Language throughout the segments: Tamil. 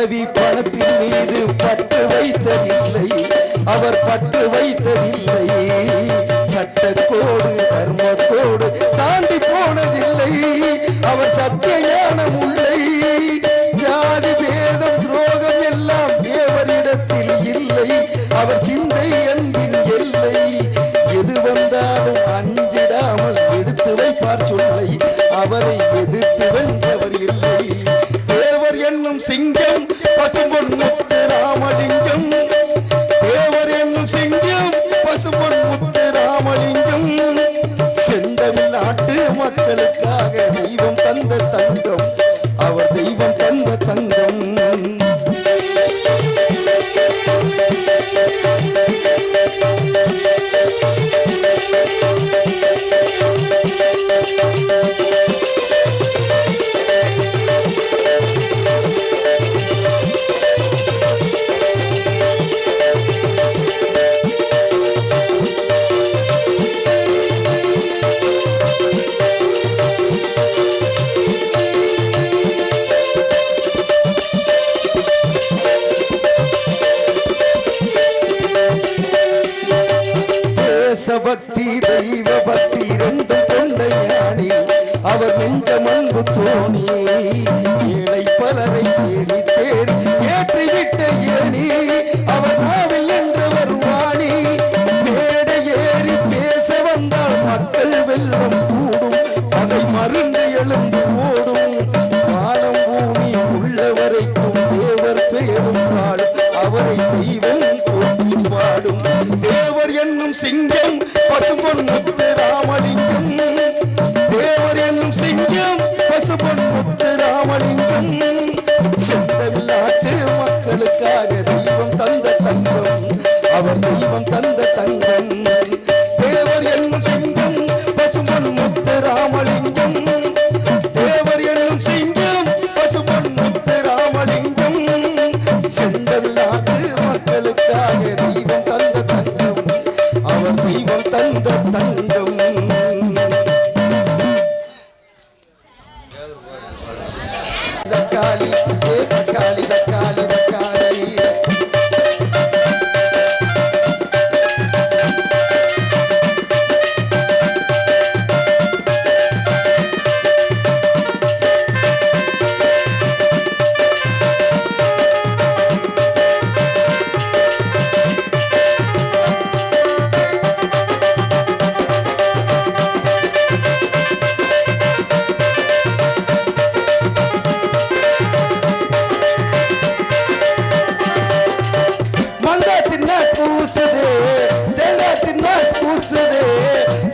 பதவி பணத்தின் மீது பற்று வைத்ததில்லை, அவர் பற்று வைத்ததில்லை. சட்டக்கோடு தர்மக்கோடு தாண்டி போனதில்லை, அவர் சத்திய ஞானம் உள்ளை. ஜாதி பேதம் துரோகம் எல்லாம் தேவரிடத்தில் இல்லை, அவர் சிந்தை அன்பின் எல்லை. எது வந்தாலும் அஞ்சிடாமல் எடுத்து வைப்பார் சொல்லை, அவரை எதிர்த்து வென்றவர் இல்லை. தேவர் என்னும் சிங்கம் பசும்பொன் முத்து ராமலிங்கம், தேவர் என்னும் சிங்கம் பசும்பொன் முத்து ராமலிங்கம். செந்தமிழ் நாட்டு மக்களுக்காக தெய்வம் தந்த தங்கம், அவர் தெய்வம் தந்த தங்கம். தேசபக்தி தெய்வ பக்தி ரெண்டும் கொண்ட ஞானி, அவர் நெஞ்சம் அன்பு தோணி. ஏழை பலரை ஏறி தேர் ஏற்றிவிட்ட ஏணி, அவர் நாவில் நின்றவர் வாணி. மேடை ஏறி பேச வந்தால் மக்கள் வெள்ளம் கூடும், பகை மருந்து எழுந்து ஓடும். வானம் பூமி உள்ளவரைக்கும் தேவர் பெயரும் பாடும், அவரை தெய்வம் போற்றி பாடும். தேவர் என்னும் சிங்கம் பசும்பொன் முத்து ராமலிங்கம், தேவர் என்னும் சிங்கம் பசும்பொன் முத்து ராமலிங்கம். செந்தமிழ் நாட்டு மக்களுக்காக தெய்வம் தந்த தங்கம், அவர் தெய்வம் தந்த தங்கம். தேவர் என்னும் சிங்கம் பசும்பொன் முத்து ராமலிங்கம், தேவர் என்னும் சிங்கம் பசும்பொன் முத்து ராமலிங்கம். செந்தமிழ் நாட்டு மக்களுக்காக தெய்வம் தந்த தங்கம், அவர் தெய்வம் தந்த தங்கம். தக்காளி தக்காளி தக்காளி தக்காளி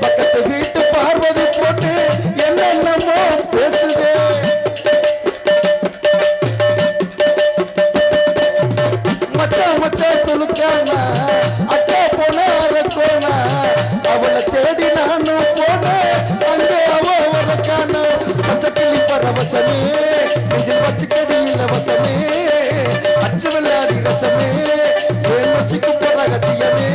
பக்கத்து வீட்டு பார்வதி போட்டு என்னென்னமோ பேசுதே. மச்சா மச்சா துணுக்கானா அக்கா போன அரக்கோனா, அவளை தேடி நானும் போனேன், அங்கே அவ வரக்கான. பச்சக்கிளி பரவசமே நெஞ்சில் வச்சுக்கடி இலவசமே, அச்சு வெள்ளாதி ரசமே ஏன் வச்சுக்கு போற ரகசியமே.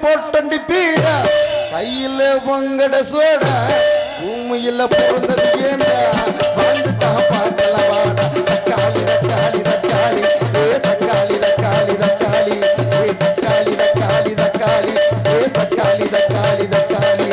போட்டண்டி பீடா கையில வங்கட சோடா, பூமியில பிறந்தது ஏண்டா வாழ்ந்துதான் பார்க்கலாம் வாடா. தக்காளி தக்காளி தக்காளி ஏ தக்காளி தக்காளி தக்காளி ஏ தக்காளி தக்காளி தக்காளி ஏ தக்காளி தக்காளி தக்காளி.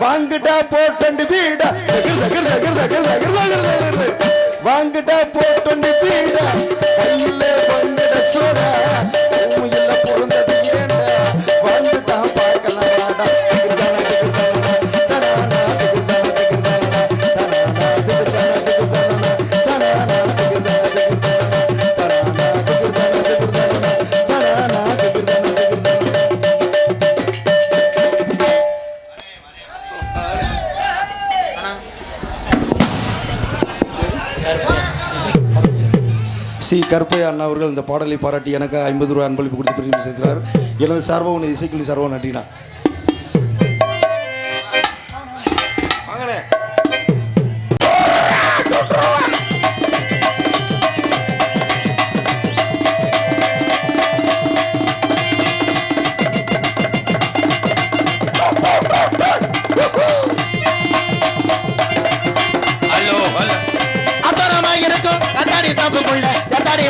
வாங்கிட்டா போட்டு பீடா வாங்கிட்டா போட்டு பீடா கையில வங்கட சோடா பூமியில பொருந்தது ஏண்டா வந்து தான் பார்க்கலாம் வாடா சி கருப்பையா அண்ணா அவர்கள் இந்த பாடலை பாராட்டி எனக்கு 50 ரூபாய் அன்பளிப்பு கொடுத்து பெருமை சேர்க்கிறார். எனது சார்பாக உனது இசைக்குழு சார்பாக நன்றினா.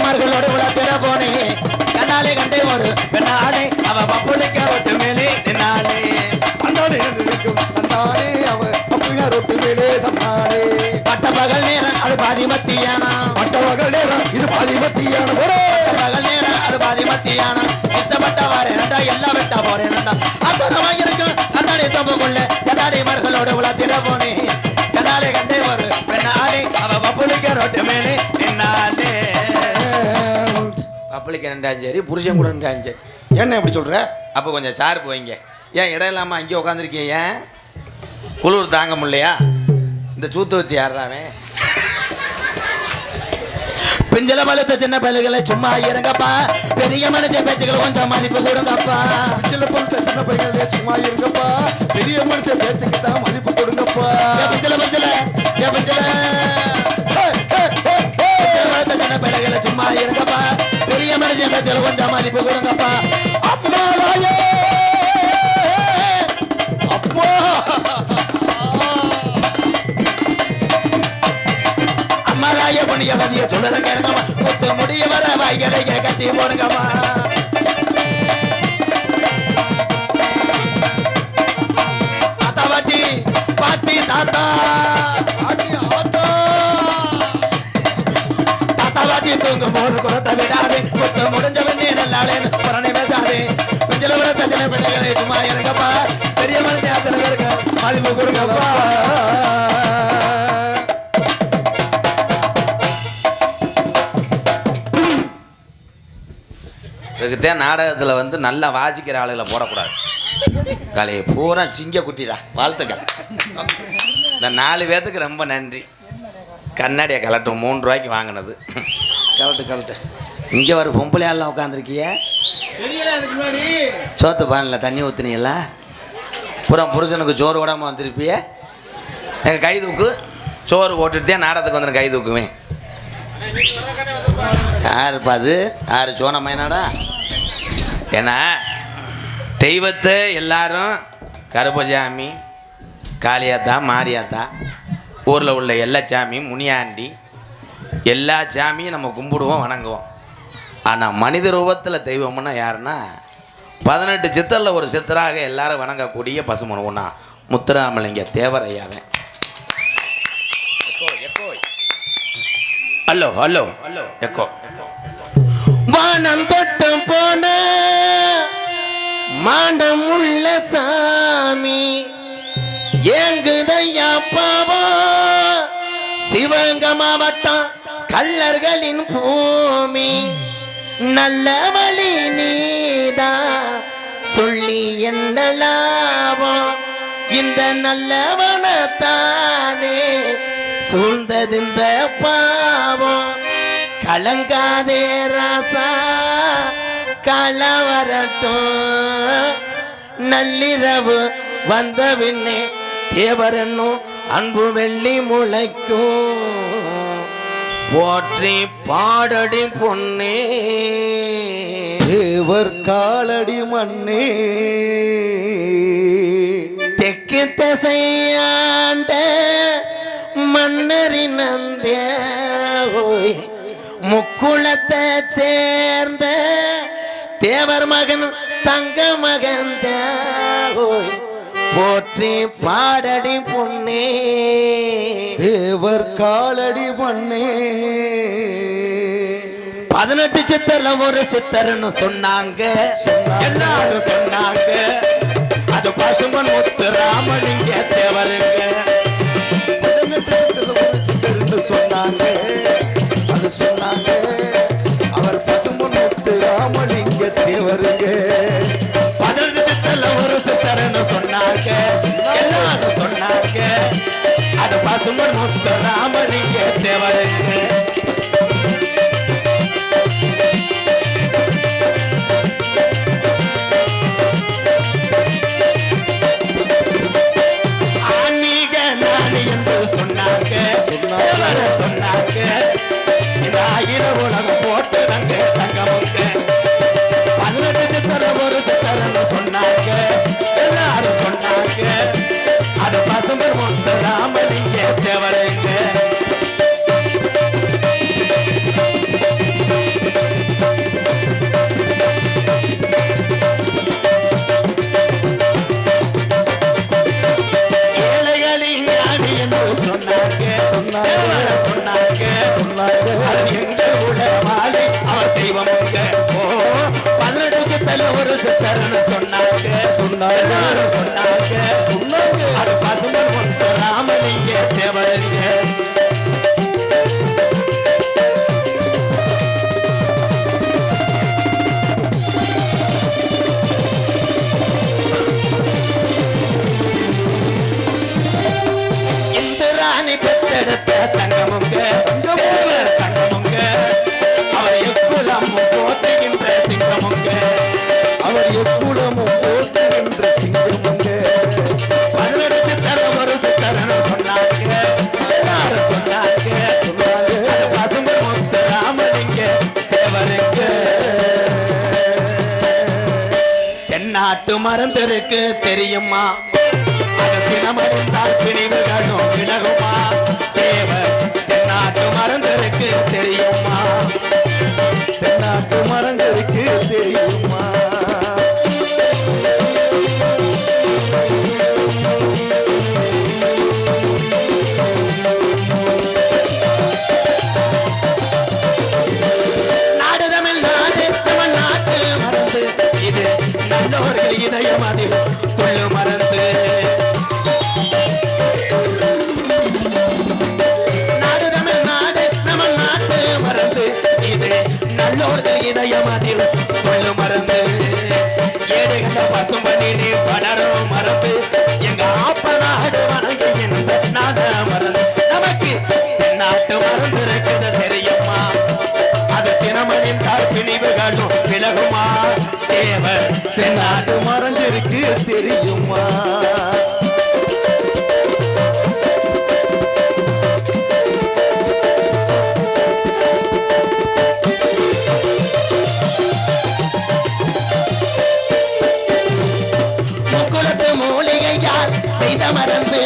மர்களோடு உலத்திர போனே கண்ணாலே கண்டே ஒரு பெண்ணாலே அவ பப்புளிக்க ஒட்டு மேலே நின்னாலே அந்தானே தந்தானே அவ பப்புளிக்க ஒட்டு மேலே தந்தானே பட்ட பகல் நேரம் அது பாதி மத்தியானா பட்ட பகல் நேரம் இது பாதி மத்தியான பகல் நேரம் அது பாதி மத்தியானா இஷ்டப்பட்ட வாரேனண்டா எல்லாம் வெட்டா போறேனண்டா அத்தனமாக இருக்கும் அந்தானே தம்புக்குள்ள கண்ணாடி மர்களோடு உலத்திர போனே கண்ணாலே கண்டே ஒரு பெண்ணாலே அவ பப்புளிக்க ஒட்டு மேலே நின்னாலே பப்ளிக் ரெண்டாம் சரி புருஷன் கூட ரெண்டாம் சரி என்ன எப்படி சொல்ற? அப்போ கொஞ்சம் சார்பு வைங்க. ஏன் இடம் இல்லாமல் அங்கேயே உட்காந்துருக்கீங்க? ஏன் குளிர் தாங்க முடியலையா? இந்த சூத்துவத்தி யாராவே பிஞ்சல பழுத்த சின்ன பல்லுகளை சும்மா இருங்கப்பா பெரிய மனுஷன் பேச்சுக்கள் கொஞ்சம் மதிப்பு கொடுங்கப்பா பிஞ்சல பழுத்த சின்ன பையங்களே சும்மா இருங்கப்பா பெரிய மனுஷன் பேச்சுக்கு தான் மதிப்பு கொடுங்கப்பா பிஞ்சல பிஞ்சல பிஞ்சல சின்ன பிள்ளைகளை சும்மா இருங்கப்பா பெரிய மனுஷன் பேச்சல கொஞ்சம் மதிப்பு கொடுங்கப்பா அம்மாவாயே அப்பா அம்மாவாயே புண்ணிய பதிய சொல்லுற கேளுங்கம்மா முத்து முடிய வர வாய்களை கட்டி போடுங்கம்மா தாத்தா பாட்டி பாட்டி தாத்தா தூங்கும் போது குரத்தை விடாது முத்து முடிஞ்ச வெண்ணி நல்லாளேன்னு புறணி பேசாது பிஞ்சல விட சின்ன பிள்ளைகளை சும்மா இருங்கப்பா பெரிய மனுஷன் அத்தனை பேருக்கு மதிப்பு கொடுங்கப்பா இதுக்குத்தான் நாடகத்தில் வந்து நல்லா வாசிக்கிற ஆளுகளை போடக்கூடாது காலையை பூரா சிங்க குட்டிடா வாழ்த்துக்கள் இந்த 4 பேர்த்துக்கு ரொம்ப நன்றி கண்ணாடியை கலட்டும் 3 ரூபாய்க்கு வாங்கினது கலட்டு இங்கே ஒரு பொம்பளையாலாம் உட்காந்துருக்கிய சோத்து பானில் தண்ணி ஊற்றுனீங்களா புறம் புருஷனுக்கு சோறு விடாமல் வந்திருப்பிய எங்கள் கை தூக்கு சோறு போட்டுட்டு தான் நாடகத்துக்கு வந்து கை தூக்குவேன் யாருப்பா அது யாரு சோனமையனாடா ஏன்னா தெய்வத்தை எல்லாரும் கருப்பசாமி காளியாத்தா மாரியாத்தா ஊரில் உள்ள எல்லா சாமியும் முனியாண்டி எல்லா சாமியும் நம்ம கும்பிடுவோம் வணங்குவோம் ஆனால் மனித ரூபத்தில் தெய்வம்னா யாருன்னா 18 சித்தரில் ஒரு சித்தராக எல்லாரும் வணங்கக்கூடிய பசுமனுவனா முத்துராமலிங்க தேவரையாவே ஹலோ ஹலோ எக்கோ வானம் தொட்டு போன மாண்டம் உள்ள சாமி ஏங்குதையா பாவா சிவகங்கை மாவட்டம் கள்ளர்களின் பூமி நல்ல வழி நீதா சொல்லி என்ன லாபம் இந்த நல்லவனத்தானே சூழ்ந்தது இந்த பாவம் கலங்காதே ராசா களவரட்டும் நள்ளிரவு வந்த பின்னே தேவரன்னும் அன்பு வெள்ளி முளைக்கும் போற்றி பாடடி பொன்னே தேவர் காலடி மண்ணே தெற்கு திசையாண்ட மன்னரின் நந்தே முக்குளத்தை சேர்ந்த தேவர் மகன் தங்க மகன் போற்றி பாடடி பொன்னே தேவர் காலடி பண்ணே 18 சித்தர்ல ஒரு சித்தர்னு சொன்னாங்க எல்லாரும் சொன்னாங்க அது பசுமன் முத்து ராமலிங்க தேவருங்க 18 சித்தர்ல ஒரு சித்தர்னு சொன்னாங்க அது சொன்னாங்க அவர் பசுமன் முத்து ராமலிங்க தேவருங்க 18 சித்தர்ல ஒரு சித்தர்னு சொன்னாங்க எல்லாரும் சொன்னாங்க அது பசுமன் முத்து ராமலிங்க தேவருங்க சொன்னாங்க இந்த ஆயிரம் உலகம் போட்டு தங்க தங்கமுங்க 18 சித்தர ஒரு சித்தரன்னு சொன்னாங்க எல்லாரும் சொன்னாங்க அது பசும்பர் முத்து ராமலிங்க தேவருங்க ஏழைகளின் ஞானி என்று சொன்னாங்க சொன்னாங்க எங்க உலமாலை அவர் தெய்வமுங்க 18 சித்தல ஒரு சித்தர்னு சொன்னாங்க எல்லாரும் சொன்னாங்க அது பசுமன் முத்து ராமலிங்க தேவருங்க இந்திராணி பெற்றெடுத்த தங்கமுங்க தங்கமுங்க அவர் எக்குலமும் போற்றுகின்ற சிங்கமுங்க அவர் எக்குலமும் போற்றுகின்ற சிங்கமுங்க 18 சித்தர் ஒரு சித்தர்னு சொன்னாங்க எல்லாரும் சொன்னாங்க அது பசும்பர் முத்து ராமலிங்க தேவருங்க தென்னாட்டு மருந்திருக்கு தெரியுமா அது தினமறிந்தால் பிணிவுகளும் விலகுமா தேவர் தென்னாட்டு மருந்திருக்கு தெரியுமா தென்னாட்டு மரங்களுக்கு தெரியுமா நாடு தமிழ் நாடு தமிழ் நாட்டு மருந்து இது நல்லோர்கள் இதயம் அதில் துள்ளு மருந்து நாடு தமிழ் நாடு தமிழ் நாட்டு மருந்து இது நல்லோர்கள் இதயம் அதில் துள்ளு மருந்து ஏழு கண்ட பசும்பணினி படரும் மருந்து எங்க ஆப்ப நாடு வணங்குகின்ற நாட மருந்து நமக்கு தென்னாட்டு மருந்து இருக்குது தெரியுமா அது தினமணின் பிணிவுகளும் விலகுமா தேவர் தென்னாட்டு மரஞ்சிருக்கு தெரியுமா முக்குலத்து மூலிகையால் செய்த மருந்து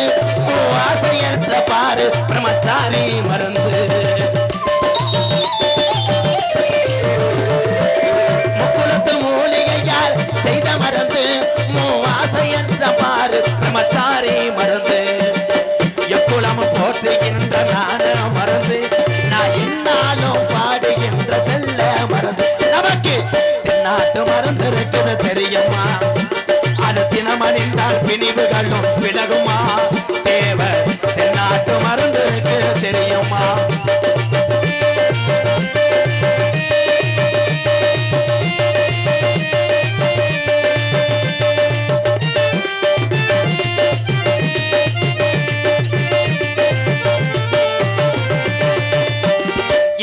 ஆசையற்ற பாரு பிரம்மச்சாரி மருந்து முக்குலத்து மூலிகையால் செய்த மருந்து ஆசையற்ற பாரு பிரம்மச்சாரி மருந்து எக்குலமும் போற்றுகின்ற நாட மருந்து நான் என்னாலும் பாடுகின்ற செல்ல மருந்து நமக்கு தென்னாட்டு மருந்து இருக்குது தெரியுமா அது தினமணிந்தால் பிணிவுகளும் விலகுமா தேவர் தென்னாட்டு மருந்து இருக்குது தெரியுமா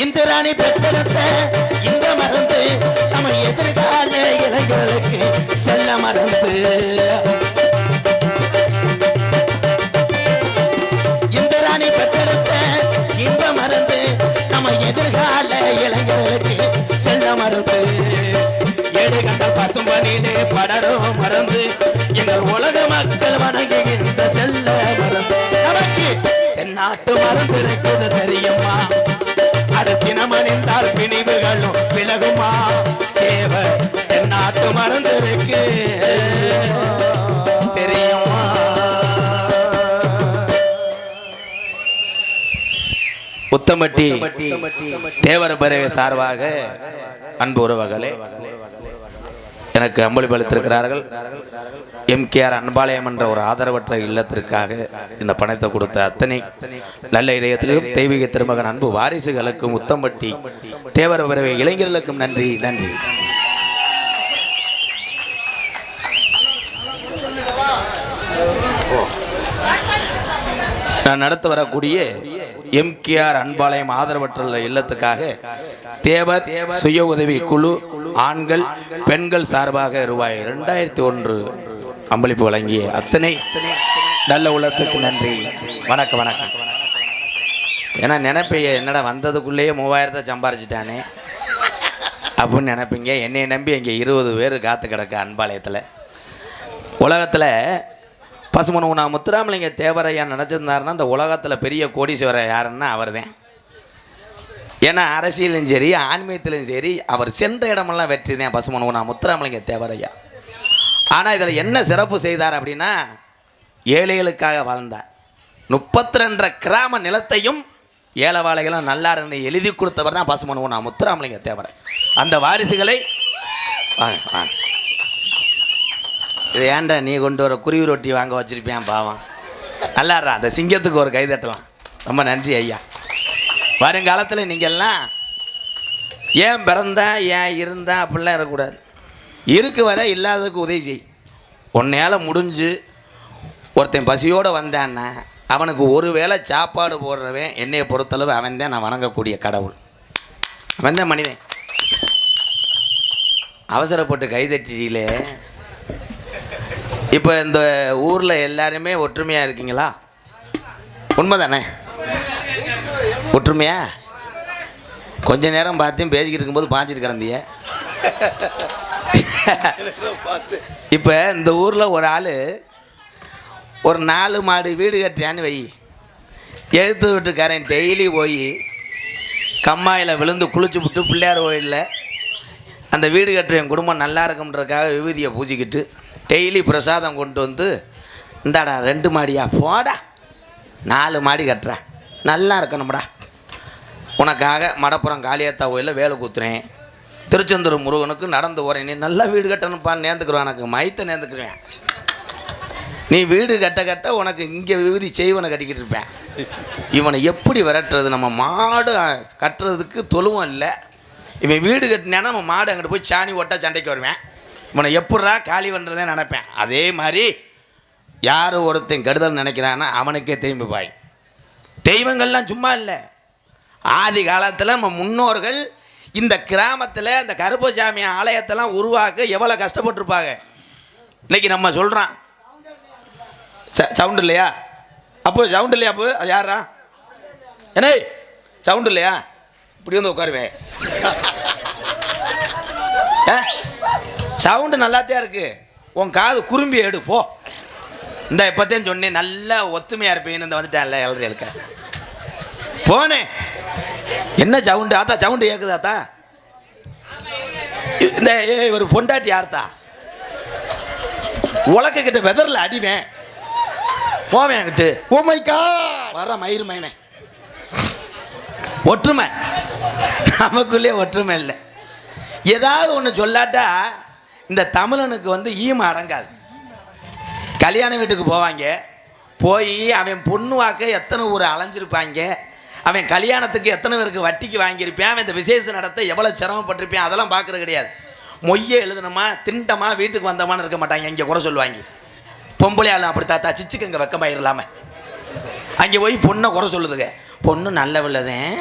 இந்திராணி பெற்றெடுத்த இந்த மருந்து நம்ம எதிர்கால இளைஞர்களுக்கு செல்ல மருந்து இந்திராணி பெற்றெடுத்த இந்த மருந்து நம்ம எதிர்கால இளைஞர்களுக்கு செல்ல மருந்து ஏழு கண்ட பசும்பனிலே படரும் மருந்து எங்கள் உலக மக்கள் வணங்குகின்ற செல்ல மருந்து நமக்கு தென்னாட்டு மருந்து இருக்குது தெரியுமா அது தினமணிந்தால் பிணிவுகளும் விலகுமா தேவர் தென்னாட்டு மருந்து இருக்கு தெரியுமா முத்தம்பட்டி தேவர பேரவை சார்பாக அன்பு உறவுகளே எனக்கு அம்பளிப்பு அளித்திருக்கிறார்கள். எம்கேஆர் அன்பாலயம் என்ற ஒரு ஆதரவற்ற இல்லத்திற்காக இந்த பணத்தை கொடுத்த அத்தனை நல்ல இதயத்துக்கும் தெய்வீக திருமகன் அன்பு வாரிசுகளுக்கும் முத்தம்பட்டி தேவர பேரவை இளைஞர்களுக்கும் நன்றி நன்றி. நான் நடத்த வரக்கூடிய எம்கேஆர் அன்பாலயம் ஆதரவற்ற இல்லத்துக்காக தேவர் சுய உதவி குழு ஆண்கள் பெண்கள் சார்பாக ரூபாய் 2001 அம்பளிப்பு வழங்கிய அத்தனை நல்ல உள்ளத்துக்கு நன்றி. வணக்கம் வணக்கம். ஏன்னா நினைப்பீங்க என்னடா வந்ததுக்குள்ளேயே 3000 சம்பாரிச்சிட்டானே அப்படின்னு நினைப்பீங்க. என்னை நம்பி இங்கே 20 பேர் காத்து கிடக்க அன்பாலயத்தில். உலகத்தில் பசுமனூனா முத்துராமலிங்க தேவரையா நினச்சிருந்தாருன்னா இந்த உலகத்தில் பெரிய கோடீஸ்வரர் யாருன்னா அவர் தான். ஏன்னா அரசியலும் சரி ஆன்மீகத்திலும் சரி அவர் சென்ற இடமெல்லாம் வெற்றி தான் பசுமனூனா முத்துராமலிங்க தேவரையா. ஆனால் இதில் என்ன சிறப்பு செய்தார் அப்படின்னா ஏழைகளுக்காக வாழ்ந்தார். 32 கிராம நிலத்தையும் ஏழைவாழைகளும் நல்லாருன்னு எழுதி கொடுத்தவர் தான் பசுமனூனா முத்துராமலிங்க தேவரை. அந்த வாரிசுகளை இது ஏன்டா நீ கொண்டு வர குருவி ரொட்டி வாங்க வச்சிருப்பியான் பாவம். நல்லாடுறா அந்த சிங்கத்துக்கு ஒரு கைதட்டலாம். ரொம்ப நன்றி ஐயா. வருங்காலத்தில் நீங்கள்லாம் ஏன் பிறந்தா ஏன் இருந்தா அப்படிலாம் இருக்கக்கூடாது. இருக்கு வர இல்லாததுக்கு உதவி செய். உன்னையால் முடிஞ்சு ஒருத்தன் பசியோடு வந்தான்னா அவனுக்கு ஒரு வேளை சாப்பாடு போடுறவன் என்னையை பொறுத்தளவு அவன் தான் நான் வணங்கக்கூடிய கடவுள். அவன் தான் மனிதன். அவசரப்பட்டு கைதட்டிலே இப்போ இந்த ஊரில் எல்லாருமே ஒற்றுமையாக இருக்கீங்களா? உண்மை தானே? ஒற்றுமையா? கொஞ்ச நேரம் பார்த்து பேசிக்கிட்டு இருக்கும்போது பாஞ்சிட்டு கிடந்திய. இப்போ இந்த ஊரில் ஒரு ஆள் ஒரு 4 மாடி வீடு கட்டுறான்னு வை. எழுத்து வீட்டுக்காரன் டெய்லி போய் கம்மாயில் விழுந்து குளிச்சு விட்டு பிள்ளையார் கோயிலில் அந்த வீடு கட்டுற என் குடும்பம் நல்லா இருக்கும்ன்றதுக்காக விபூதியை பூஜிக்கிட்டு டெய்லி பிரசாதம் கொண்டு வந்து இந்தாடா 2 மாடியா போடா 4 மாடி கட்டுற நல்லா இருக்கணும்டா உனக்காக மடப்புறம் காளியாத்தா கோயிலில் வேலை கூத்துறேன், திருச்செந்தூர் முருகனுக்கு நடந்து போகிறேன், நீ நல்லா வீடு கட்டணும்ப்பான்னு நேர்ந்துக்குருவேன். எனக்கு மைத்தை நேர்ந்துக்குருவேன். நீ வீடு கட்ட கட்ட உனக்கு இங்கே விபூதி செய்வனை கட்டிக்கிட்டு இருப்பேன். இவனை எப்படி விரட்டுறது? நம்ம மாடு கட்டுறதுக்கு தொழுவம் இல்லை. இவன் வீடு கட்டினான்னா நம்ம மாடு அங்கிட்டு போய் சாணி ஓட்ட சண்டைக்கு வருவேன். இவனை எப்பட்றா காலி பண்ணுறதே நினைப்பேன். அதே மாதிரி யார் ஒருத்தன் கெடுதல் நினைக்கிறான்னா அவனுக்கே திரும்பி பாய். தெய்வங்கள்லாம் சும்மா இல்லை. ஆதி காலத்தில் நம்ம முன்னோர்கள் இந்த கிராமத்தில் இந்த கருப்பசாமி ஆலயத்தெல்லாம் உருவாக்க எவ்வளோ கஷ்டப்பட்டுருப்பாங்க. இன்னைக்கு நம்ம சொல்கிறான் சவுண்டு இல்லையா? அப்போ சவுண்டு இல்லையா? அப்போ அது யாரா? என்ன சவுண்டு இல்லையா? இப்படி வந்து உட்காருவேன். சவுண்டு நல்லாத்தான் இருக்கு. உன் காது குறும்பி எடு போ. இந்த இப்போத்தையும் சொன்னேன் நல்லா ஒத்துமையாக இருப்பேன்னு இந்த வந்துட்டேன்ல எல்றையலுக்க போனேன். என்ன சவுண்டு ஆத்தா? சவுண்டு கேட்குதாத்தா? இந்த ஒரு பொண்டாட்டி யார்த்தா? உலக்க கிட்ட வெதரில் அடிவேன் போவேன் அங்கிட்டு. ஓ மை காட் வர மயிறு மயனே. ஒற்றுமை நமக்குள்ளே ஒற்றுமை இல்லை. ஏதாவது ஒன்று சொல்லாட்டா இந்த தமிழனுக்கு வந்து ஈம அடங்காது. கல்யாண வீட்டுக்கு போவாங்க, போய் அவன் பொண்ணு வாக்க எத்தனை ஊர் அலைஞ்சிருப்பாங்க, அவன் கல்யாணத்துக்கு எத்தனை பேருக்கு வட்டிக்கு வாங்கியிருப்பான், அவன் இந்த விசேஷம் நடத்த எவ்வளோ சிரமப்பட்டிருப்பான், அதெல்லாம் பார்க்குறது கிடையாது. மொய்யை எழுதணுமா திண்டமா வீட்டுக்கு வந்தோமான்னு இருக்க மாட்டாங்க. இங்கே குறை சொல்லுவாங்க. பொம்பளையாலும் அப்படி தாத்தா சிச்சுக்கு இங்கே வெக்கமாயிடலாம அங்கே போய் பொண்ணை குறை சொல்லுதுங்க. பொண்ணு நல்ல வில்லதேன்,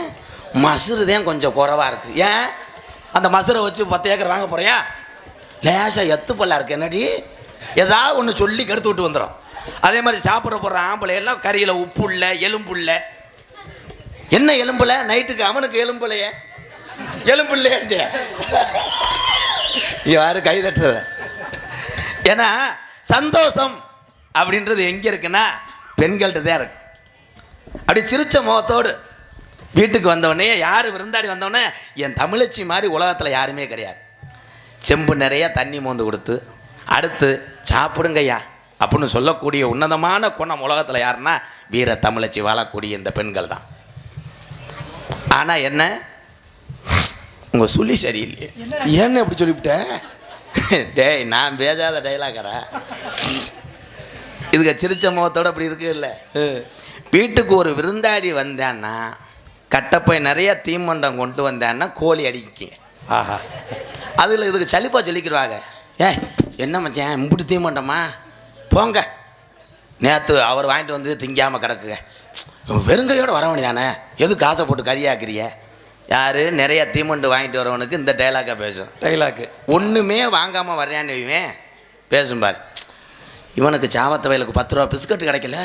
மசுறு தான் கொஞ்சம் குறைவாக இருக்குது. ஏன் அந்த மசுரை வச்சு 10 ஏக்கர் வாங்க போறியா? லேசாக எத்து பல்லா இருக்கு என்னடி, ஏதாவது ஒன்று சொல்லி கெடுத்து விட்டு வந்துடும். அதே மாதிரி சாப்பிட போடுற ஆம்பளையெல்லாம் கறியில் உப்பு இல்லை எலும்பு இல்லை. என்ன எலும்புல நைட்டுக்கு அவனுக்கு எலும்புலையே எலும்பு இல்லையே யாரு கை தட்டுறது? ஏன்னா சந்தோஷம் அப்படின்றது எங்கே இருக்குன்னா பெண்கள்கிட்ட தான் இருக்கு. அப்படி சிரிச்ச முகத்தோடு வீட்டுக்கு வந்தவொடனே யார் விருந்தாடி வந்தவொடனே என் தமிழச்சி மாதிரி உலகத்தில் யாருமே கிடையாது. செம்பு நிறைய தண்ணி மோந்து கொடுத்து அடுத்து சாப்பிடுங்கய்யா அப்படின்னு சொல்லக்கூடிய உன்னதமான குணம் உலகத்தில் யாருன்னா வீர தமிழச்சி வாழக்கூடிய இந்த பெண்கள் தான். ஆனால் என்ன உங்கள் சொல்லி சரியில்லையே. ஏன்னு எப்படி சொல்லிவிட்டேன்? டேய் நான் பேசாத டைலாக்கடா. இதுக்கு சிரிச்ச முகத்தோடு அப்படி இருக்கு இல்லை. வீட்டுக்கு ஒரு விருந்தாடி வந்தான்னா கட்டப்பை நிறைய தீமண்டம் கொண்டு வந்தான்னா கோழி அடிக்க. ஆஹா, அதில் இதுக்கு சலிப்பா சொல்லிக்கிடுவாங்க. என்ன மச்சான் இப்படி தீமண்டமா போங்க, நேற்று அவர் வாங்கிட்டு வந்து திங்காமல் கிடக்குங்க, வெறுங்கையோடு வர வேண்டியதானே, எது காசை போட்டு கறியாக்குறிய. யார் நிறைய தீமண்டு வாங்கிட்டு வரவனுக்கு இந்த டைலாக்காக பேசும். டைலாக்கு ஒன்றுமே வாங்காமல் வர்றான்னு வைவேன் பேசும் பார். இவனுக்கு சாவத்த வயலுக்கு 10 ரூபா பிஸ்கட் கிடைக்கல,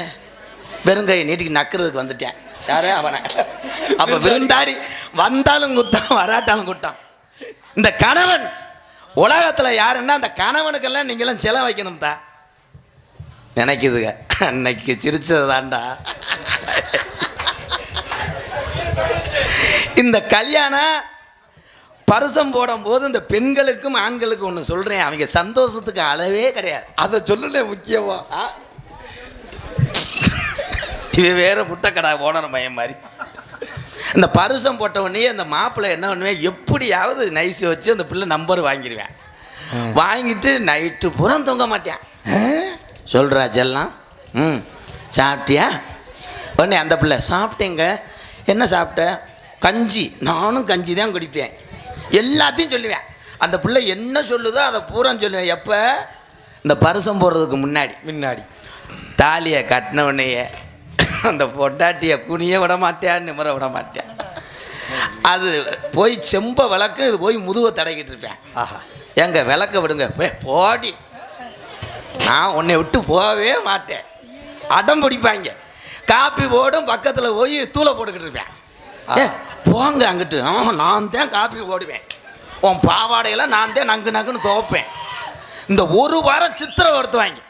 வெறுங்கை நீட்டிக்கு நக்கிறதுக்கு வந்துட்டேன். யாரே அவனை. அப்போ விருந்தாடி வந்தாலும் குத்தான் வராட்டாலும் குட்டான். இந்த கணவன் உலகத்தில் யாருன்னா அந்த கணவனுக்கெல்லாம் நீங்களாம் செலவு வைக்கணும் தான் நினைக்குதுங்க. அன்னைக்கு சிரிச்சது தாண்டா. இந்த கல்யாணம் பரிசம் போடும்போது இந்த பெண்களுக்கும் ஆண்களுக்கும் ஒன்று சொல்கிறேன், அவங்க சந்தோஷத்துக்கு அளவே கிடையாது. அதை சொல்லல முக்கியமா. இது வேற முட்டைக்கடா ஓனர் மையம் மாதிரி. இந்த பரிசம் போட்ட உடனே அந்த மாப்பிள்ளை என்ன பண்ணுவேன், எப்படியாவது நைஸை வச்சு அந்த பிள்ளை நம்பர் வாங்கிடுவேன். வாங்கிட்டு நைட்டு பூரா தூங்க மாட்டேன். சொல்கிறா செல்லாம், சாப்பிட்டியா? உடனே அந்த பிள்ளை சாப்பிட்டேங்க. என்ன சாப்பிட்ட? கஞ்சி. நானும் கஞ்சி தான் குடிப்பேன். எல்லாத்தையும் சொல்லுவேன். அந்த பிள்ளை என்ன சொல்லுதோ அதை பூரா சொல்லுவேன். எப்போ? இந்த பரிசம் போடுறதுக்கு முன்னாடி தாலியை கட்டின உடனேயே அந்த பொட்டாட்டியை குனிய விட மாட்டேன், நிமிர விட மாட்டேன். அது போய் செம்ப விளக்கு, இது போய் முதுவை தடக்கிட்டு இருப்பேன். ஆஹா, எங்க விளக்க விடுங்க போடி, நான் உன்னை விட்டு போகவே மாட்டேன். அடம் பிடிப்பாங்க. காப்பி போடும் பக்கத்தில் போய் தூளை போட்டுக்கிட்டு இருப்பேன். போங்க அங்கிட்டு. நான் தான் காப்பி போடுவேன், உன் பாவாடையெல்லாம் நான் தான் நங்கு நங்குன்னு துவைப்பேன். இந்த ஒரு வாரம் சித்திரை வருத்துவாங்க.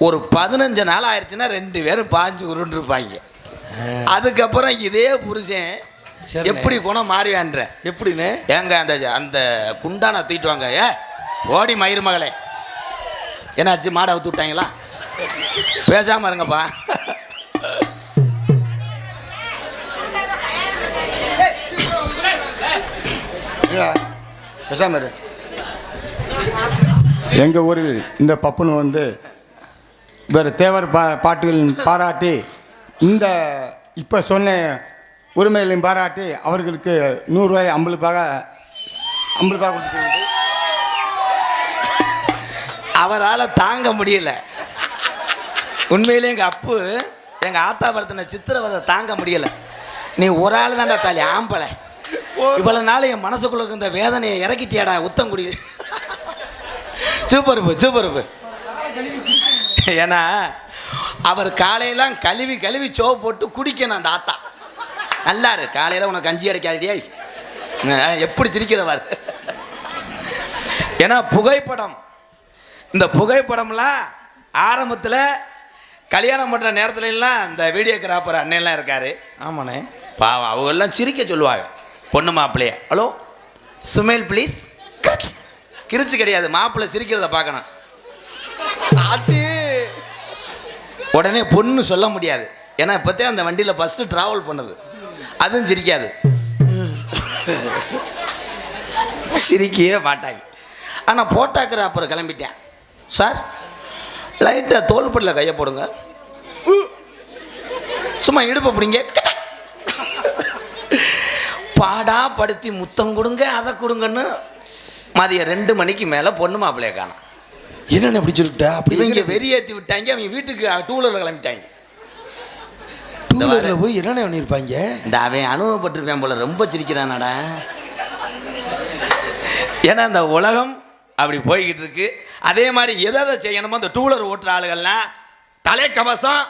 ஒரு 15 நாள் ஆயிடுச்சுன்னா 2 பேரும் பாஞ்சு உருண்டு இருப்பாங்க. அதுக்கப்புறம் இதே புருஷன் எப்படி குணம் மாறிவான்ற. எப்படின்னு? ஏங்க அந்த குண்டான தூக்கிட்டு வாங்க. ஓடி மயிறு மகளே, என்னாச்சு மாடை அவுத்து விட்டாங்களா? பேசாம இருங்கப்பா. பேசாம இரு. எங்கள் ஊரில் இந்த பப்புனு வந்து வேறு தேவர் பாட்டுகள் பாராட்டி, இந்த இப்போ சொன்ன உரிமைகளையும் பாராட்டி அவர்களுக்கு 100 ரூபாய் 50 ரூபாய் கொடுத்துருக்கு. அவரால் தாங்க முடியல. உண்மையிலே எங்கள் அப்பு எங்கள் ஆத்தா படுத்தின சித்திரவதை தாங்க முடியலை. நீ ஒரு ஆள் தான்டா தாலி ஆம்பளை, இவ்வளவு நாள் என் மனசுக்குள்ள இந்த வேதனையை இறக்கிட்டியாடா உத்தங்குடி. சூப்பருப்பு. ஏன்னா அவர் காலையெல்லாம் கழுவி சோப்பு போட்டு குடிக்கணும் அந்த ஆத்தா. நல்லாரு காலையில் உனக்கு கஞ்சி அடைக்காதிரியா, எப்படி சிரிக்கிறவார். ஏன்னா புகைப்படம், இந்த புகைப்படம்லாம் ஆரம்பத்தில் கல்யாணம் பண்ணுற நேரத்துல எல்லாம் இந்த வீடியோகிராஃபர் அண்ணன்லாம் இருக்காரு. ஆமாண்ணே. பாவம் அவங்கெல்லாம் சிரிக்க சொல்லுவாங்க பொண்ணு மாப்பிள்ளைய. Hello smell please. கிரிச்சு கிடையாது, மாப்பிள்ளை சிரிக்கிறத பார்க்கணும். அது உடனே பொண்ணு சொல்ல முடியாது, ஏன்னா இப்போத்தே அந்த வண்டியில் ஃபஸ்ட்டு ட்ராவல் பண்ணுது, அதுவும் சிரிக்காது, சிரிக்கவே மாட்டாங்க. ஆனால் போட்டோகிராஃபர் கிளம்பிட்டேன். சார் லைட்டாக தோள்பட்டில் கையை போடுங்க, சும்மா இடுப்பை பிடிங்க, பாடா படுத்தி முத்தம் கொடுங்க, அதை கொடுங்கன்னு மதியம் 2 மணிக்கு மேலே பொண்ணு மாப்பிள்ளைய காணோம். என்னென்ன அப்படி சொல்லிவிட்டா? அப்படி இவங்க வெறியேற்றி விட்டாங்க. அவங்க வீட்டுக்கு 2 வீலரில் கிளம்பிட்டாங்க. 2 வீலரில் போய் என்னென்ன பண்ணியிருப்பாங்க? இந்த அவன் அனுபவப்பட்டிருப்பேன் போல, ரொம்ப சிரிக்கிறானடா. ஏன்னா இந்த உலகம் அப்படி போய்கிட்டு இருக்கு. அதே மாதிரி எதை செய்யணுமோ அந்த 2 வீலர் ஓட்டுற ஆளுகள்லாம் தலைக்கவசம்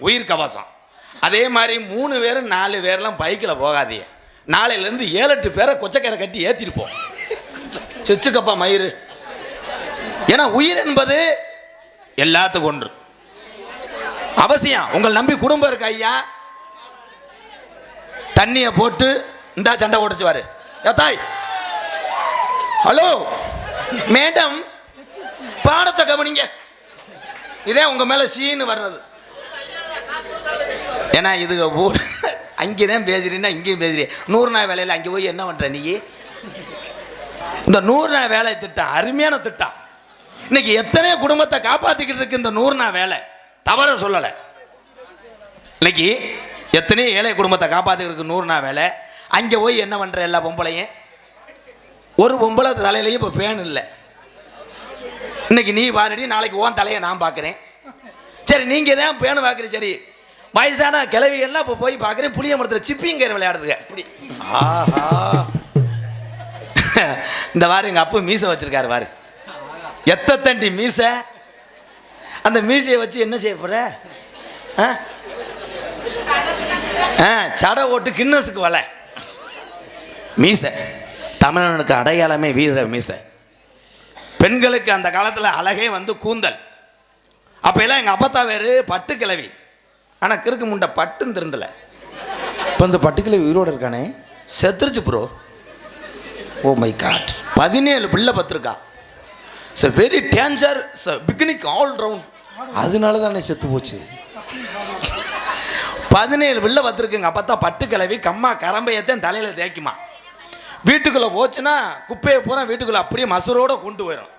உயிர் கவசம். அதே மாதிரி 3 பேர் 4 பேர்லாம் பைக்கில் போகாதீங்க. நாளையிலேருந்து 7-8 பேரை கொச்சக்கரை கட்டி ஏற்றிருப்போம், செச்சுக்கப்பா மயிறு. ஏன்னா உயிர் என்பது எல்லாத்துக்கும் ஒன்று அவசியம். உங்கள் நம்பி குடும்பம் இருக்கு ஐயா, தண்ணியை போட்டு இந்தா சண்டை ஓடிச்சுவாரு. தாய் ஹலோ மேடம் பாடத்தை கவனிங்க, இதே உங்க மேல சீனு வர்றது. ஏன்னா இதுக அங்கே தான் பேசுறீன்னா இங்கேயும் பேசுறீ. 100 நாள் வேலையில் அங்கே போய் என்ன பண்ணுற நீ? இந்த 100 நாள் வேலை திட்டம் அருமையான திட்டம். இன்னைக்கு எத்தனை குடும்பத்தை காப்பாற்றிக்கிட்டு இருக்கு இந்த 100 நாள் வேலை. தவற சொல்லலை. இன்னைக்கு எத்தனையோ ஏழை குடும்பத்தை காப்பாற்றிக்கிட்டு இருக்கு 100 நாள் வேலை. அங்கே போய் என்ன பண்ணுற எல்லா பொம்பளையும்? ஒரு பொம்பளை தலையிலையும் இப்போ பேன் இல்லை. இன்னைக்கு நீ பாருடி, நாளைக்கு ஓன் தலையை நான் பார்க்குறேன். சரி, நீங்கள் தான் பேனு பார்க்குறீங்க. சரி, வயசான கிளவிகள்லாம் இப்போ போய் பார்க்குறேன் புளிய மரத்தில் சிப்பிங்கர் விளையாடுதுங்க. இப்படி ஆஹா, இந்த வாரம் எங்கள் அப்பா மீசை வச்சிருக்காரு வாரு, எத்தண்டி மீசை. அந்த மீசையை வச்சு என்ன செய்ய போகிற? சடை ஓட்டு கின்னஸுக்கு வலை மீசை. தமிழனுக்கு அடையாளமே வீர மீசை. பெண்களுக்கு அந்த காலத்தில் அழகே வந்து கூந்தல். அப்போ எல்லாம் எங்கள் அப்பத்தா வேறு பட்டு கிளவி. ஆனால் கிறுக்கு முண்டை பட்டுன்னு திருந்தலை. இப்போ இந்த பட்டுக்கிளை உயிரோடு இருக்கானே? செத்துருச்சு ப்ரோ. Oh my god. 17 பிள்ளை பத்திருக்கா. It's very danger, picnic all round. அதனால தானே செத்து போச்சு. 17 பிள்ளை பத்திருக்குங்க. அப்பத்தா பட்டு கிளவி கம்மா கரம்பையத்தான் தலையில் தேய்க்குமா. வீட்டுக்குள்ளே போச்சுன்னா குப்பையை பூரா வீட்டுக்குள்ளே அப்படியே மசுரோடு கொண்டு போயிடும்.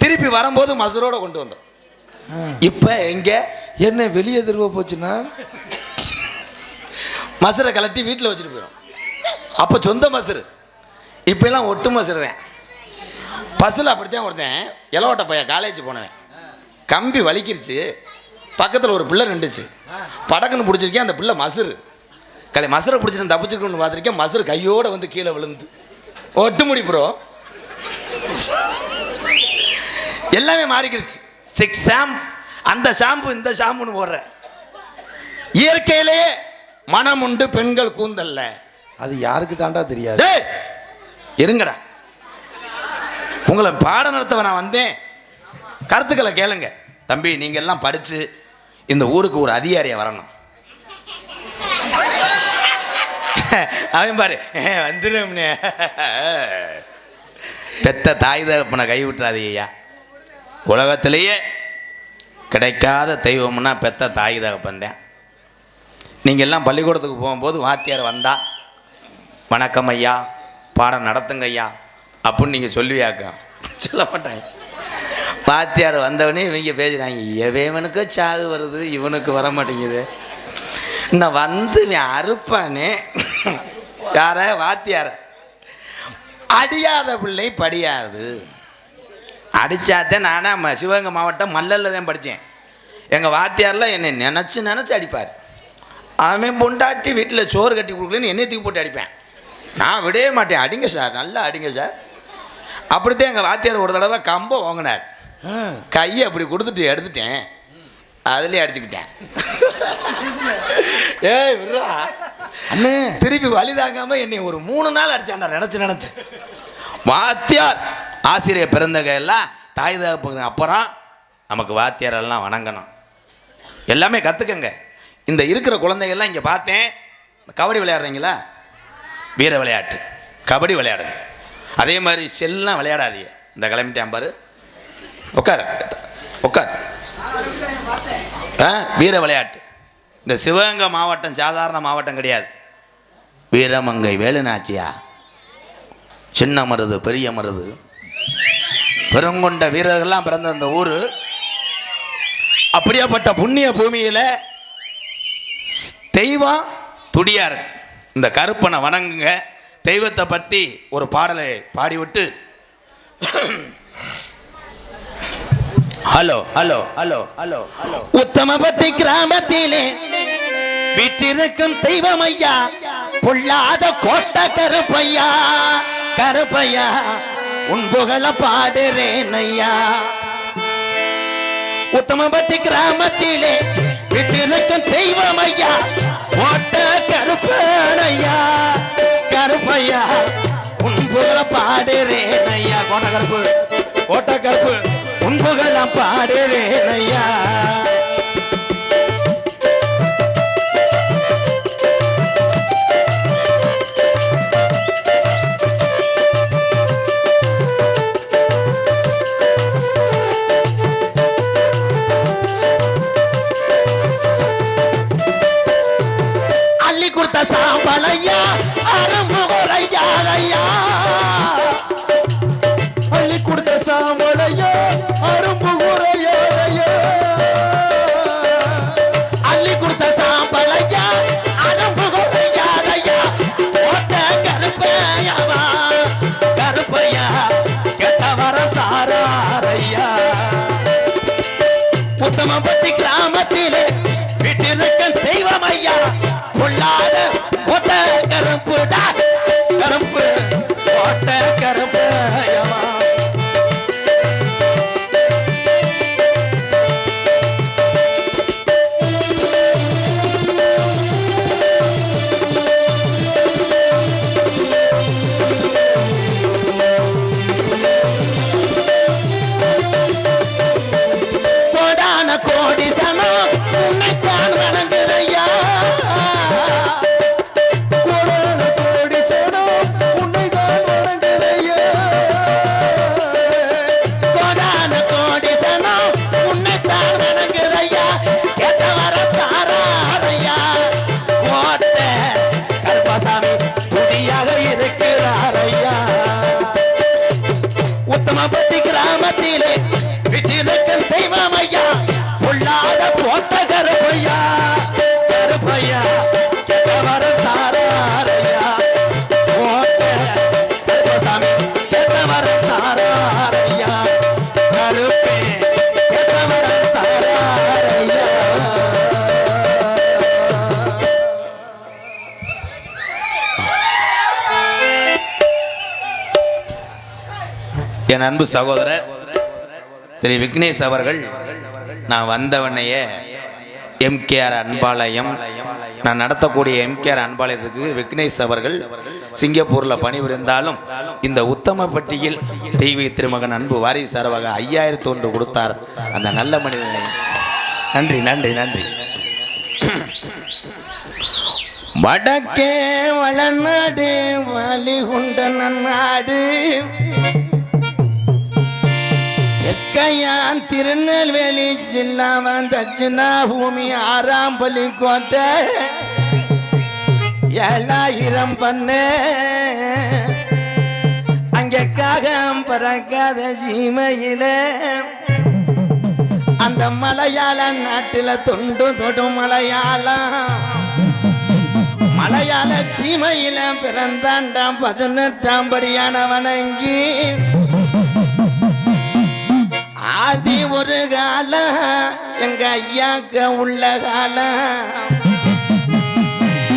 திருப்பி வரும்போது மசுரோடு கொண்டு வந்தோம். இப்போ எங்கே என்ன வெளியே திரும்ப போச்சுன்னா மசுரை கலட்டி வீட்டில் வச்சுட்டு போயிடும். அப்போ சொந்த மசுரு. இப்போலாம் ஒட்டு மசுரு தான். பஸ்ஸில் அப்படித்தான் ஒருத்தன் இலவட்ட பையன் காலேஜ் போனவன் கம்பி வலிக்கிருச்சு. பக்கத்தில் ஒரு பிள்ளை நின்றுச்சு. படக்குன்னு பிடிச்சிருக்கேன். அந்த பிள்ளை மசுரு மசுரை பிடிச்சிட்டு தப்பிச்சுக்கணும்னு பார்த்துருக்கேன். மசுரு கையோடு வந்து கீழே விழுந்து ஒட்டு முடி ப்ரோ. எல்லாமே மாறிக்கிருச்சு. 6 ஷாம்பு, அந்த ஷாம்பு இந்த ஷாம்புன்னு போடுற. இயற்கையிலேயே மனம் உண்டு பெண்கள் கூந்தல்ல. அது யாருக்கு தாண்டா தெரியாது. இருங்கடா, உங்களை பாடம் நடத்தவ நான் வந்தேன். கருத்துக்களை கேளுங்க. தம்பி, நீங்க எல்லாம் படிச்சு இந்த ஊருக்கு ஒரு அதிகாரியா வரணும். அவன் பாரு வந்துடும்னே. பெத்த தாய் தகப்பனை கை விட்டுறாதீங்கய்யா. உலகத்திலேயே கிடைக்காத தெய்வம்னா பெத்த தாய் தகப்பந்தேன். நீங்கள் எல்லாம் பள்ளிக்கூடத்துக்கு போகும்போது வாத்தியார் வந்தா வணக்கம் ஐயா, பாடம் நடத்துங்க ஐயா அப்படின்னு நீங்கள் சொல்லுவியாக்க. சொல்ல மாட்டாங்க. வாத்தியார் வந்தவனே இவங்க பேசுகிறாங்க, எவனுக்கு சாகு வருது இவனுக்கு வர மாட்டேங்குது. நான் வந்து அறுப்பானே. யார? வாத்தியார. அடியாத பிள்ளை படியாது. அடித்தாத்தான். நானே சிவகங்கை மாவட்டம் மல்லல்ல தான் படித்தேன். எங்கள் வாத்தியாரில் என்னை நினச்சி அடிப்பார். அவன் பொண்டாட்டி வீட்டில் சோறு கட்டி கொடுக்கலன்னு என்னை தூக்கி போட்டு அடிப்பேன். நான் விடவே மாட்டேன். அடிங்க சார், நல்லா அடிங்க சார். அப்படித்தான் எங்கள் வாத்தியார் ஒரு தடவை கம்பை வாங்கினார். கையை அப்படி கொடுத்துட்டு எடுத்துட்டேன். அதுலேயே அடிச்சுக்கிட்டேன். ஏய் விட்றா அண்ணே. திருப்பி வலி தாங்காம என்னை ஒரு 3 நாள் அடிச்சாண்டா. நினச்சி வாத்தியார் ஆசிரியர் பிறந்தக எல்லாம் தாய் தகப்பங்க. அப்புறம் நமக்கு வாத்தியாரெல்லாம் வணங்கணும். எல்லாமே கற்றுக்கங்க. இந்த இருக்கிற குழந்தைகள்லாம் இங்கே பார்த்தேன். கபடி விளையாடுறீங்களா? வீர விளையாட்டு கபடி விளையாடுங்க. அதே மாதிரி செல்லாம் விளையாடாதீங்க. இந்த கிளம்பிட்டேன் பாரு, உட்கார் உட்கார். வீர விளையாட்டு. இந்த சிவகங்கை மாவட்டம் சாதாரண மாவட்டம் கிடையாது. வீரமங்கை வேலுநாச்சியா, சின்ன மருது பெரிய மருது பெருங்கொண்ட வீரர்கள்லாம் பிறந்த அந்த ஊர். அப்படியாப்பட்ட புண்ணிய பூமியில் தெய்வம் துடியா இருக்கு. இந்த கருப்பனை வணங்குங்க. தெய்வத்தை பற்றி ஒரு பாடலை பாடிவிட்டு hello hello hello hello hello. Uthamapatti கிராமத்திலே வீட்டிருக்கும் தெய்வம் ஐயா, பொல்லாத கோட்டை கருப்பையா. கருப்பையா உன் புகழ பாடுறேன் ஐயா. உத்தமபட்டி கிராமத்திலே வீட்டிருக்கும் தெய்வம் ஐயா, கோட்டை கருப்பையா. கருப்பையா உன் புகழ பாடுறேன் ஐயா. கோட்டை கருப்பு, கோட்டை கருப்பு உன் புகழ பாடுறேன் ஐயா. சாம்பளையா அரும்பு குறையாதையா அள்ளி கொடுத்த சாம்பளையா அரும்பு குறையாதையா அள்ளி கொடுத்த சாம்பளையா அரும்பு குறையாதையா ஓட்ட கருப்பையாவா கருப்பையா கெட்ட வரம் தாராரையா உத்தமபட்டி கிராமத்திலே வீட்டிற்கும் தெய்வம் ஐயா பொல்லாத ஓட்ட கருப்புடா கருப்பு ஓட்ட கருப்பு ஐயவா கோடான கோடி சனம் உன்னைத்தான் வணங்குதையா கோடான கோடி சனம் உன்னைதான் வணங்குதையா கோடான கோடி சனம் உன்னைத்தான் வணங்குதையா கேட்ட வர தாராரையா கோட்டை கருப்பசாமி துடியாக இருக்கிறாரையா உத்தமபட்டி கிராமத்திலே விட்டிருக்கும் தெய்வம் ஐயா பொல்லாத போட்ட கருப்பையா கருப்பையா கெட்ட வரம் தாராரையா போட்ட கருப்பசாமி கெட்ட வரம் தாராரையா கருப்பே கெட்ட வரம் தாராரையா என் அன்பு சகோதரர் ஸ்ரீ விக்னேஷ் அவர்கள் நான் வந்தவனையே எம்கேஆர் அன்பாலயம் நான் நடத்தக்கூடிய எம்கேஆர் அன்பாலயத்துக்கு விக்னேஷ் அவர்கள் சிங்கப்பூரில் பணிபுரிந்தாலும் இந்த உத்தமப்பட்டியில் தெய்வீக திருமகன் அன்பு வாரிசு சார்பாக 5001 கொடுத்தார் அந்த நல்ல மனிதனை நன்றி நன்றி நன்றி. வடக்கே வளநாடு வலிகுண்ட நன்னாடு எக்கையான் திருநெல்வேலி ஜில்லாவன் தட்சிணா பூமி ஆறாம்பள்ளி கோட்டை 7000 பண்ணு அங்கே காகம் பறக்காத சீமையில அந்த மலையாள நாட்டில் தொண்டு தொடும் மலையாள சீமையில பிறந்தாண்டாம் 18ஆம் படியான வணங்கி ஆதி ஒரு காலம் எங்க ஐயாக்க உள்ள காலம்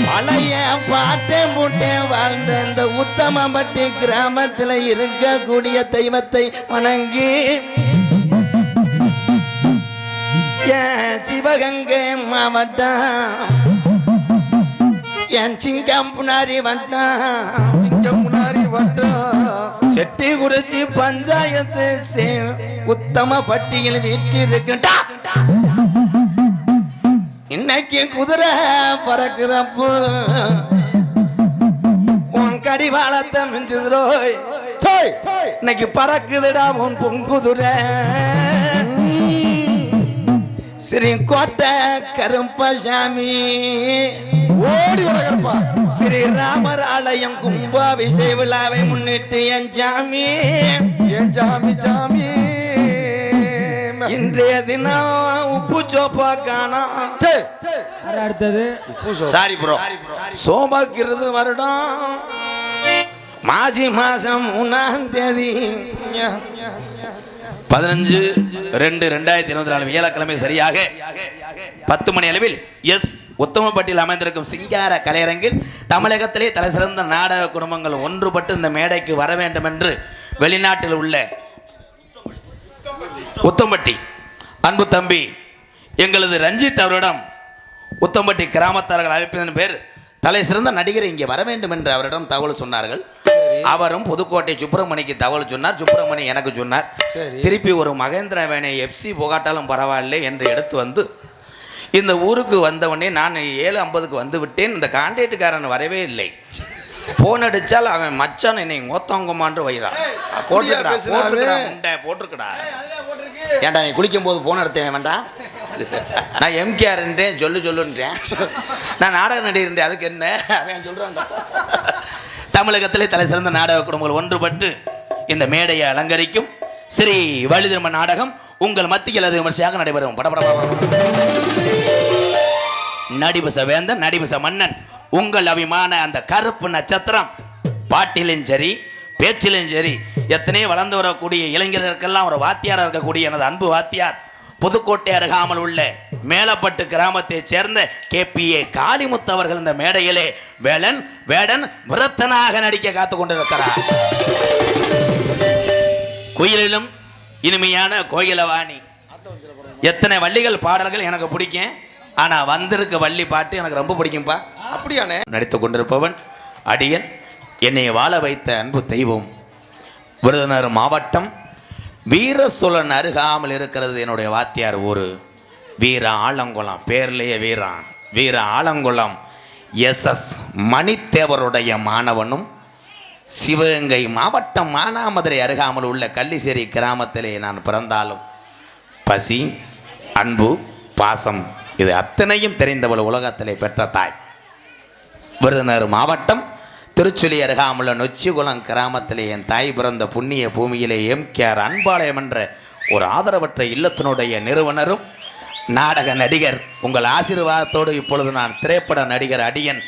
பழைய பாட்டை மூட்டை வாழ்ந்த இந்த உத்தமபட்டி கிராமத்தில் இருக்கக்கூடிய தெய்வத்தை வணங்கி என் சிவகங்கை மாவட்டம் என் சிங்கம்புனாரி வட்டம் சிங்கமுனாரி வட்டம் செட்டி குறிச்சி பஞ்சாயத்து உத்தமபட்டியில் வீட்டிருக்கா இன்னைக்கு குதிரை பறக்குதப்பு உன் கடிவாளத்தை மிஞ்சுதுரோய் இன்னைக்கு பறக்குதுடா உன் பொங்குதுரை ஸ்ரீ கோட்டை கருப்பசாமி ஓடி வளர்ப்பா ஸ்ரீ ராமர் ஆலயம் கும்பாபிஷேக விழாவை முன்னிட்டு என் சாமி சாமி இன்றைய தினம் உப்பு சோப்பா காணோம் அடுத்தது சாரி ப்ரோ சோபாக்கிறது வருடம் மாசி மாசம் 3ஆம் தேதி 15/2/2024 வியாழக்கிழமை சரியாக 10 மணி அளவில் உத்தமப்பட்டியில் அமைந்திருக்கும் சிங்கார கலையரங்கில் தமிழகத்திலே தலை சிறந்த நாடக குடும்பங்கள் ஒன்றுபட்டு இந்த மேடைக்கு வர வேண்டும் என்று வெளிநாட்டில் உள்ள உத்தமப்பட்டி அன்பு தம்பி எங்களது ரஞ்சித் அவரிடம் உத்தமப்பட்டி கிராமத்தார்கள் அழைப்பதன் பேர் தலை சிறந்த நடிகர் இங்கே வர வேண்டும் என்று அவரிடம் தகவல் சொன்னார்கள். அவரும் புதுக்கோட்டை சுப்பிரமணிக்கு தகவல் சொன்னார். சுப்பிரமணி எனக்கு சொன்னார். திருப்பி ஒரு மகேந்திர வேனை எஃப்சி புகாட்டாலும் பரவாயில்லை என்று எடுத்து வந்து இந்த ஊருக்கு வந்தவொடனே நான் 7:50 வந்து விட்டேன். இந்த கான்ட்ராக்டுக்காரன் வரவே இல்லை. போன் அடிச்சால் அவன் மச்சான் என்னை மொத்தவங்கமான்று வைறான். போட்டிருக்கடா ஏன்டா நீ குளிக்கும் போது போன் எடுத்தவன் வேண்டாம். நான் எம்கேஆர்ன்றேன் சொல்லுன்றேன். நான் நாடக நடிகர்ன்றேன். அதுக்கு என்ன அவன் சொல்கிறான். தமிழகத்திலே தலை சிறந்த நாடக குடும்பங்கள் ஒன்றுபட்டு இந்த மேடையை அலங்கரிக்கும் ஸ்ரீ வள்ளிதிரும நாடகம் உங்கள் மத்தியில் அது விமர்சையாக நடைபெறும். நடிபச வேந்தன் நடிபச மன்னன் உங்கள் அபிமான அந்த கருப்பு நட்சத்திரம் பாட்டிலும் சரி பேச்சிலும் சரி எத்தனையோ வளர்ந்து வரக்கூடிய இளைஞர்களுக்கெல்லாம் ஒரு வாத்தியாராக இருக்கக்கூடிய எனது அன்பு வாத்தியார் புதுக்கோட்டை அருகாமல் உள்ள மேலப்பட்டு கிராமத்தை சேர்ந்த KPA காளிமுத்து அவர்கள் இந்த மேடையிலே வேடன் விரத்தனாக நடிக்க காத்து கொண்டிருக்கிறார். குயிலிலும் இனிமையான கோயிலவாணி. எத்தனை வள்ளிகள் பாடல்கள் எனக்கு பிடிக்கும். ஆனா வந்திருக்க வள்ளி பாட்டு எனக்கு ரொம்ப பிடிக்கும்பா. அப்படியானே நடித்து கொண்டிருப்பவன் அடியன் என்னை வாழ வைத்த அன்பு தெய்வம் விருதுநகர் மாவட்டம் வீர சோழன் அருகாமல் இருக்கிறது என்னுடைய வாத்தியார் ஊர் வீர ஆலங்குளம். பேர்லேயே வீர ஆலங்குளம் SS மணித்தேவருடைய மாணவனும் சிவகங்கை மாவட்டம் மானாமதுரை அருகாமல் உள்ள கள்ளிசேரி கிராமத்திலே நான் பிறந்தாலும் பசி அன்பு பாசம் இது அத்தனையும் தெரிந்தவள் உலகத்திலே பெற்ற தாய். விருதுநகர் மாவட்டம் திருச்சுழி அருகாமுள்ள நொச்சிகுளம் கிராமத்திலே என் தாய் பிறந்த புண்ணிய பூமியிலே MKR அன்பாலயம் என்ற ஒரு ஆதரவற்ற இல்லத்தினுடைய நிறுவனரும் நாடக நடிகர் உங்கள் ஆசீர்வாதத்தோடு இப்பொழுது நான் திரைப்பட நடிகர் அடியன்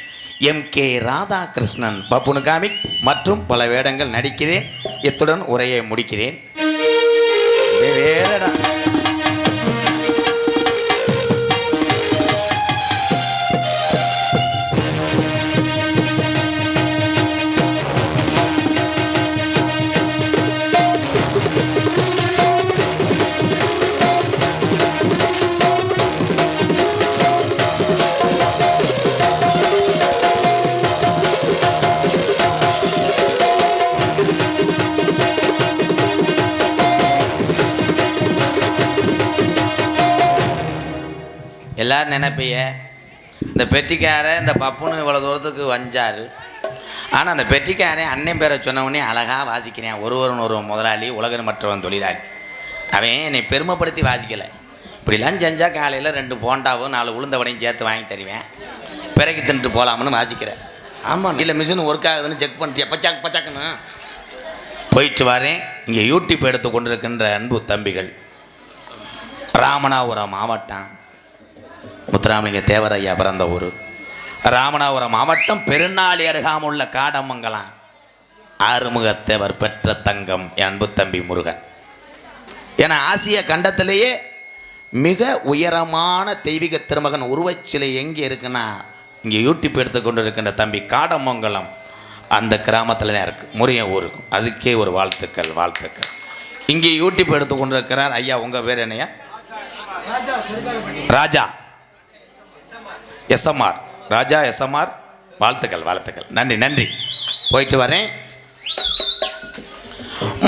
MK ராதாகிருஷ்ணன் பப்புனு காமிக் மற்றும் பல வேடங்கள் நடிக்கிறேன். இத்துடன் உரையை முடிக்கிறேன். வேறடா எல்லாரும் நினைப்பைய இந்த பெட்டிக்காரை இந்த பப்புன்னு இவ்வளோ தூரத்துக்கு வஞ்சார். ஆனால் அந்த பெட்டிக்காரை அண்ணன் பேரை சொன்னவனே அழகாக வாசிக்கிறேன். ஒரு முதலாளி உலகன் மற்றவன் தொழிலாளி. அவன் என்னை பெருமைப்படுத்தி வாசிக்கலை. இப்படிலாம் செஞ்சால் காலையில் 2 போண்டாவும் 4 உளுந்தவடையும் சேர்த்து வாங்கி தருவேன். பிறகு தின்ட்டு போகலாம்னு வாசிக்கிறேன். ஆமாம் இல்லை மிஷின் ஒர்க் ஆகுதுன்னு செக் பண்ணிட்டியா பச்சாக்குன்னு போயிட்டு வரேன். இங்கே யூடியூப் எடுத்து கொண்டிருக்கின்ற அன்பு தம்பிகள் ராமநாதபுரம் மாவட்டம் முத்துராமலிங்க தேவரையா பிறந்த ஊர் ராமநாதபுரம் மாவட்டம் பெருநாளி அருகாமல் உள்ள காடமங்கலம் ஆறுமுகத்தேவர் பெற்ற தங்கம் என் அன்பு தம்பி முருகன். ஏன்னா ஆசிய கண்டத்திலேயே மிக உயரமான தெய்வீக திருமகன் உருவச்சிலை எங்கே இருக்குன்னா இங்கே யூடியூப் எடுத்துக்கொண்டு இருக்கின்ற தம்பி காடமங்கலம் அந்த கிராமத்தில் தான் இருக்குது. முருகன் ஊர். அதுக்கே ஒரு வாழ்த்துக்கள். இங்கே யூடியூப் எடுத்துக்கொண்டு இருக்கிறார் ஐயா. உங்கள் பேர் என்னையா? ராஜா SMR. ராஜா SMR. வாழ்த்துக்கள். நன்றி. போயிட்டு வரேன்.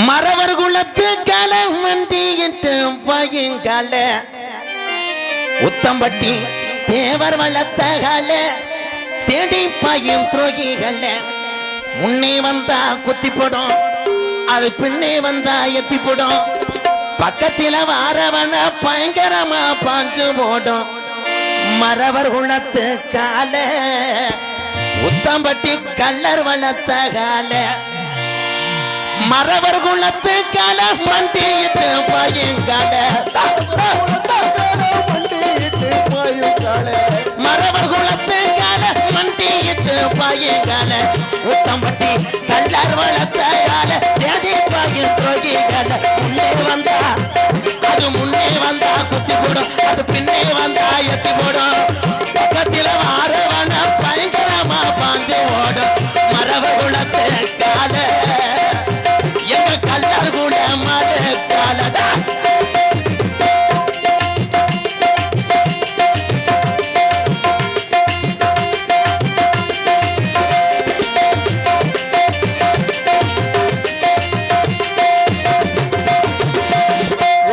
மறவர் குலத்து காலம் வண்டிட்டு பையங்கால உத்தம்பட்டி தேவர் வளர்த்தகால தேடி பையன் துரோகிகள முன்னே வந்தா குத்தி போடும் அது பின்னே வந்தா எத்தி போடும் பக்கத்தில வாரவன பயங்கரமா பாஞ்சு போடும். மறவர் குலத்து கால உத்தம்பட்டி கல்லர் வளர்த்த கால மறவர் குலத்து கால மண்டிட்டு பையங்கால மறவர் குலத்து கால மண்டிட்டு பையங்கால உத்தம்பட்டி கல்லர் வளர்த்த கால தேடி பையன் துரோகி கால முன்னே வந்தா குத்தி போடும் அது பின்னே வந்தா எத்தி போடும் பக்கத்தில் வாரவன பயங்கரமா பாஞ்சு ஓடும். மரவர் குலத்து கால எங்க கல்லர் கூட மறு காலடா.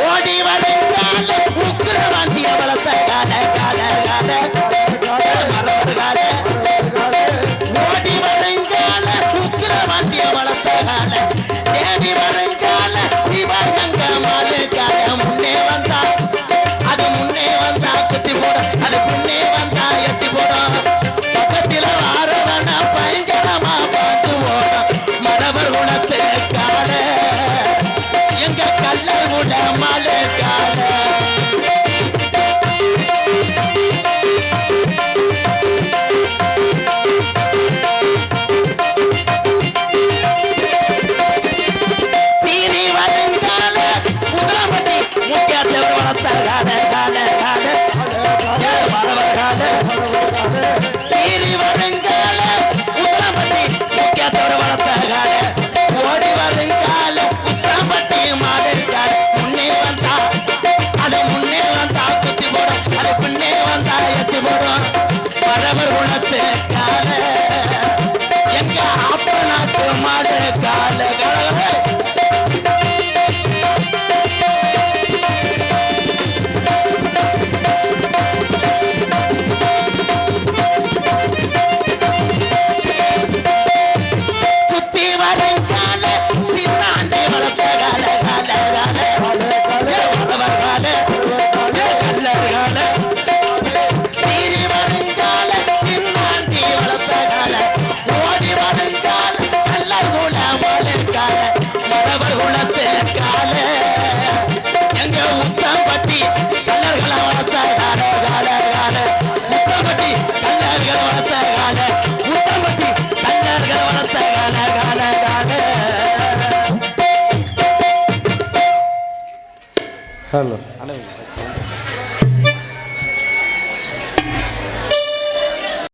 ஓடி வருங்கால உக்கிரவாண்டிய வளர்த்த கால ஹலோ அண்ணா